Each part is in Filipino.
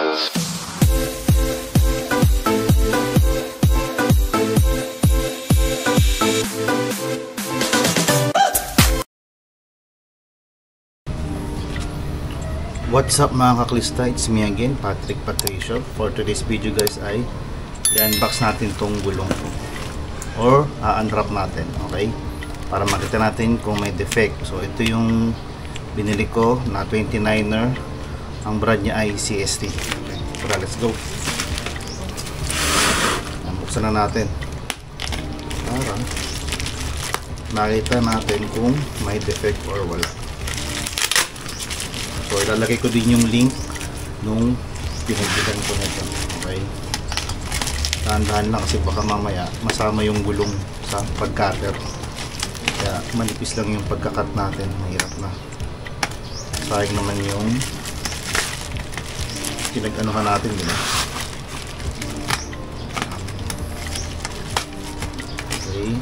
What's up mga kaklista, it's me again, Patrick Patricio. For today's video guys ay i-unbox natin tong gulong or unwrap natin, okay? Para makita natin kung may defect. So ito yung binili ko na 29er, ang brand niya ay CST. Okay, tara, let's go. Buksan na natin para makita natin kung may defect or wala. So ilalagay ko din yung link nung pinagbilan ko nito. Okay, dahan-dahan lang kasi baka mamaya masama yung gulong sa pagcutter, kaya manipis lang yung pagkakat natin. Mahirap na, sayang naman yung pinag-anuhan natin, diba? Okay,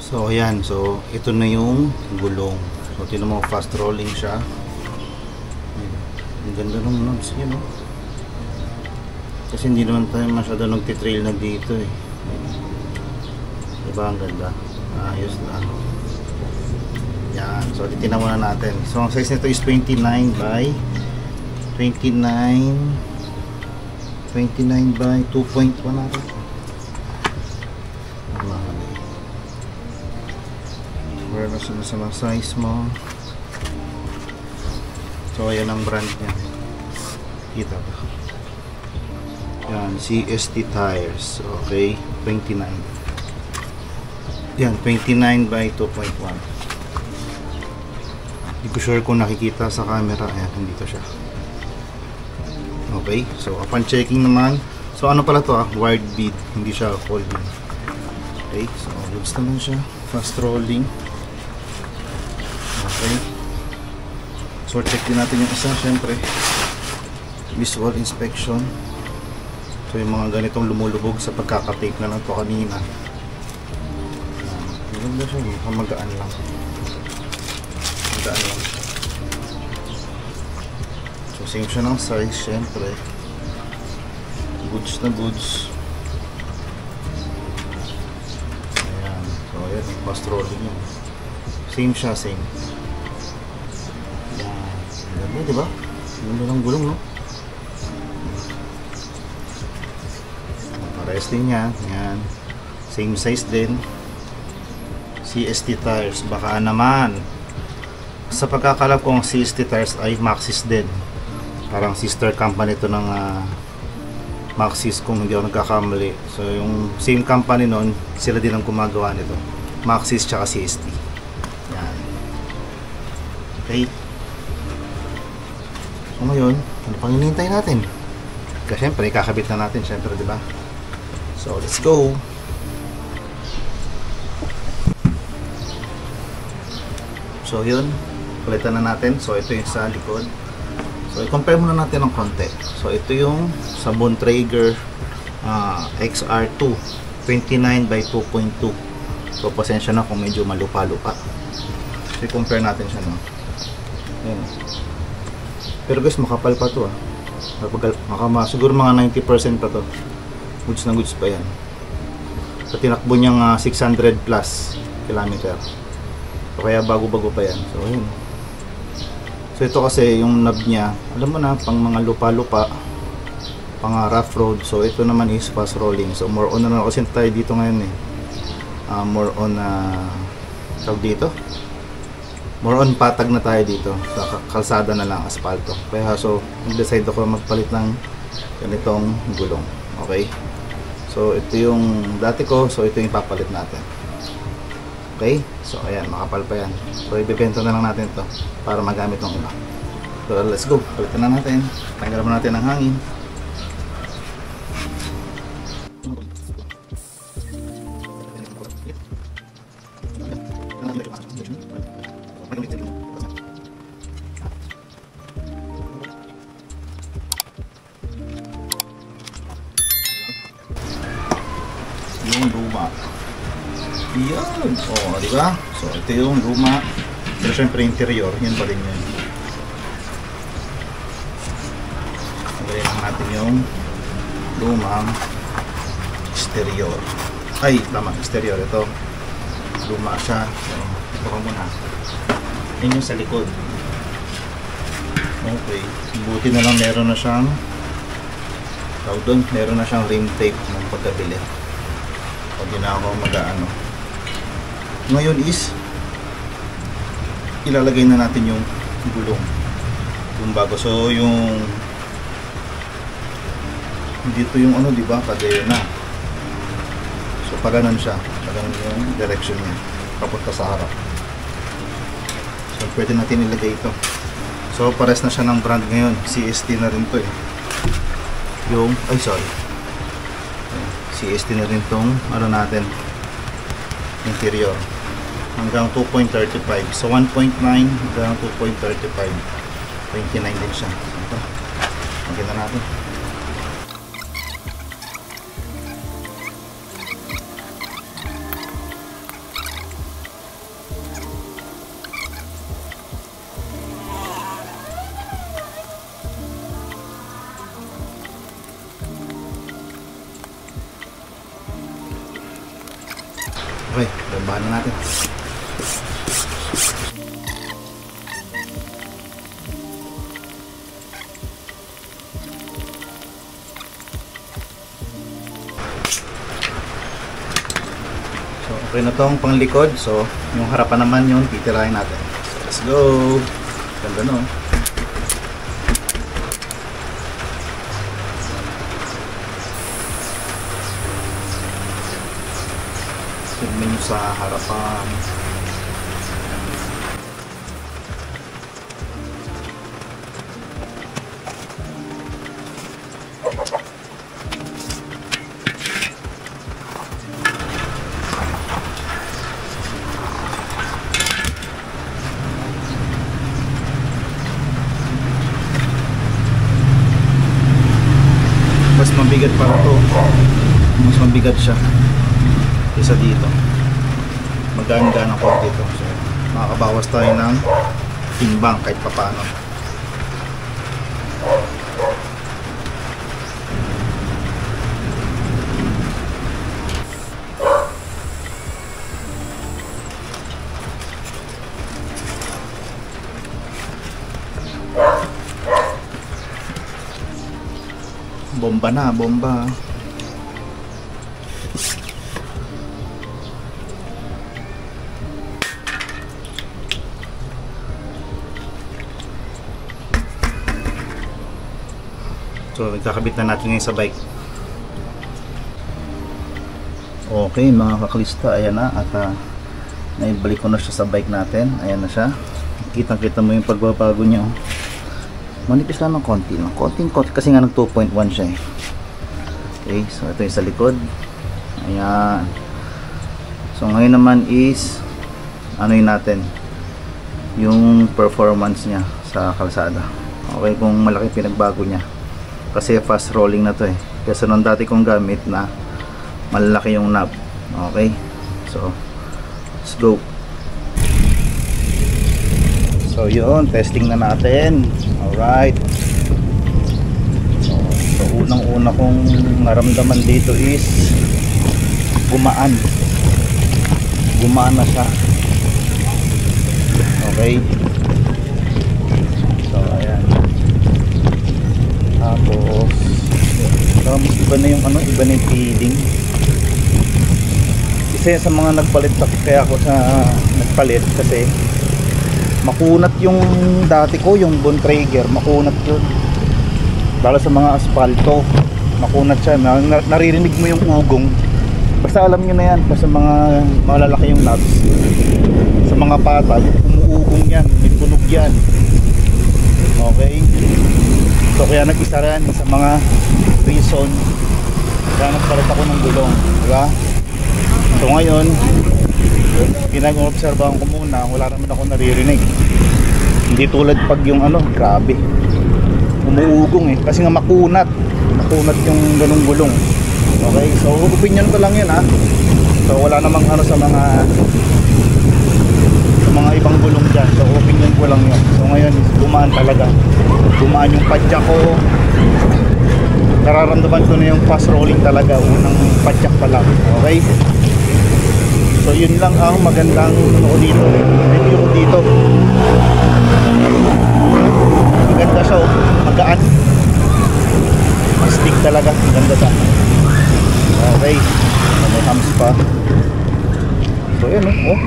so ayan, so ito na yung gulong. So tinan mo, fast rolling siya. Ang ganda ng knobs yun, no? Kasi hindi naman tayo masyado nagtitrail na dito eh. Diba, ang ganda, ayos na. Yan, so titignan muna natin. So ang size nito is 29 by 29 by 2.1 natin. Where na sa size mo. So ayan ang brand niya, kita ba? Yan, CST tires. Okay, 29. Yan, 29 by 2.1. Hindi ko sure kung nakikita sa camera. Ayan, dito siya. Okay, so upon checking naman, so ano pala to, wired bead, hindi siya cold bead. Okay, so goods naman siya, fast rolling. Okay, so check din natin yung isa, syempre visual inspection. So yung mga ganitong lumulubog sa pagkakatape na lang to kanina, maganda siya, magaan lang, magaan lang siya. So same siya ng size, syempre goods na goods. Ayan, so ayan, fast rolling yun. Same siya, same. Ganda, diba? Ganda ng gulong, no? Parehas din yan. Yan, same size din. CST tires. Baka naman sa pagkakalap ko, ang CST tires ay Maxxis din. Parang sister company ito ng Maxxis, kung hindi ako nagkakamali. So yung same company nun, sila din ang gumagawa nito, Maxxis tsaka CST. Yan. Okay, so ngayon, ano pang hinihintay natin? Kasi syempre, kakabit na natin, syempre, diba? So let's go. So yun, palitan na natin. So ito yung sa likod. So i-compare muna natin ng konti. So ito yung sa Bontrager XR2 29 by 2.2. So pasensya na kung medyo malupa-lupa. So i-compare natin siya, no? Ayan. Pero guys, makapal pa to, siguro mga 90% pa to. Goods na goods pa yan. So tinakbo niyang 600 plus kilometer. So kaya bago-bago pa yan. So ayun. So ito kasi yung knob niya, alam mo na, pang mga lupa-lupa, pang rough road. So ito naman is fast rolling. So more on na kasi tayo dito ngayon eh. More on tawag dito, more on patag na tayo dito, sa kalsada na lang, asfalto. Kaya so nag-decide ako magpalit ng ganitong gulong. Okay, so ito yung dati ko, so ito yung papalit natin. Okay, so ayan, makapal pa yan. So ibibenta na lang natin to para magamit ng iba. So let's go, palitan na natin. Tanggalan natin ng hangin. Yun. O, di ba? So, ito yung luma. Pero syempre interior, yun pa rin yun. Lagay lang natin yung lumang exterior. Ay, tama, exterior. Ito, luma siya. So, ito ka muna. Yun yung sa likod. Okay. Buti na lang meron na siyang meron na siyang rim tape ng pagkabili. Pag di na ako mag-ano. Ngayon is ilalagay na natin yung gulong. Yung bago. So yung dito yung ano, di ba? Kadena. So paganon siya. Paganon yung direction niya. Papunta sa harap. So pwede natin ilagay ito. So pares na siya ng brand ngayon. CST na rin to eh. Yung, ay sorry, CST na rin tong ano natin, interior hanggang 2.35. So 1.9 hanggang 2.35, 29 din siya. Ito, maganda natin. Okay, babahan na natin. So, okay na tong panglikod. So, yung harapan naman yung titirahin natin. So, let's go! Ganda no? Menu sa harapan. Mas mabigat para to. Mas mabigat siya isa dito. Magaan-gaan ang konti dito. So, makakabawas tayo ng timbang kahit papaano. Bomba na, bomba. So, nagkakabit na natin ngayon sa bike. Okay, mga kaklista, ayan na. At naibalik ko na siya sa bike natin. Ayan na siya. Kitang-kita mo yung pagbabago niya. Manipis lang ng konti. Konting-konti kasi nga nag 2.1 siya eh. Okay, so ito yung sa likod. Ayan. So, ngayon naman is ano yun natin? Yung performance niya sa kalsada. Okay, kung malaki pinagbago niya. Kasi fast rolling na to eh. Kasi nung dati kong gamit na malaki yung knob. Okay. So, let's go. So, yun. Testing na natin. Alright. So, unang-una kong naramdaman dito is gumaan. Gumaan na siya. Okay. So, ayan. Tapos mas iba na yung ano, iba na yung feeling. Isa sa mga nagpalit kaya ako sa nagpalit kasi makunat yung dati ko, yung Bontrager, makunat yun. Lalo sa mga asfalto, makunat siya. Naririnig mo yung ugong. Basta alam nyo na yan, basta mga malalaki yung knobs. Sa mga patag, umuugong yan, may tunog yan. Okay. So kaya nag-isa rin sa mga reason kaya nagpalit ako ng gulong, diba? So ngayon pinag-obserbahan ko muna, wala naman ako naririnig. Hindi tulad pag yung ano, grabe umuugong eh, kasi nga makunat yung ganung gulong. Okay, so opinion ko lang yun ha. So wala namang ano sa mga ibang gulong dyan. So opinion ko lang yun. So ngayon is gumaan talaga. Gumaan yung padyak ko. Nararamdaman ko na yung fast rolling talaga. Unang padyak pa lang. Okay. So yun lang ang magandang ano dito. Review ko dito. Maganda siya, oh. Magaan. Stick talaga. Maganda siya. Okay. May hams pa. So yun, oh.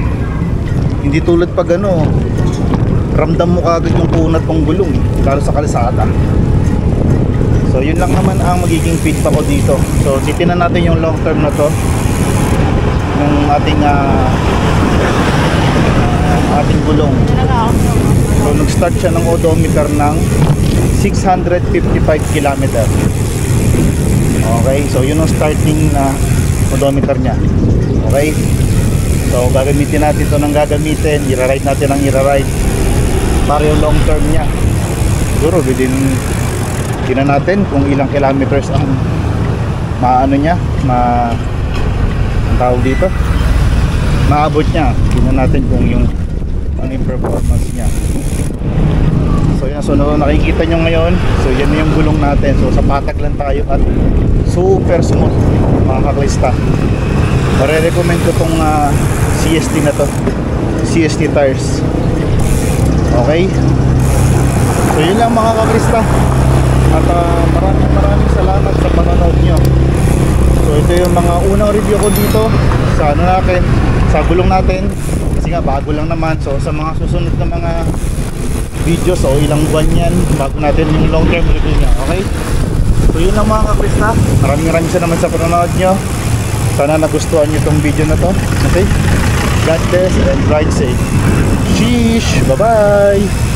Hindi tulad pag ano, ramdam mo kagad yung kunat ng gulong, lalo sa kalsada. So yun lang naman ang magiging feedback ko dito. So titingnan natin yung long term na to, yung ating gulong. So nag-start siya ng odometer ng 655 km. Okay, so yun ang starting na odometer niya. Okay, so gagamitin natin ito ng gagamitin, i-ride natin ang i-ride para yung long term niya. Siguro tingnan natin kung ilang kilometers ang maano niya, ang tawag dito, maabot niya. Tingnan natin kung yung ano yung performance niya. So yan, so nakikita nyo ngayon, so yan yung gulong natin. So sa patag lang tayo at super smooth mga kaklista. Mare-recommend ko tong CST na to, CST tires. Okay, so yun lang mga kaklista. At maraming salamat sa panonood nyo. So ito yung mga unang review ko dito sa ano natin, sa gulong natin. Kasi nga bago lang naman. So sa mga susunod na mga videos, so ilang buwan yan bago natin yung long term review nya. Okay, so yun lang mga kaklista. Maraming salamat sa panonood nyo. Sana nagustuhan nyo itong video na to. Okay, God bless and ride safe. Sheesh, bye bye.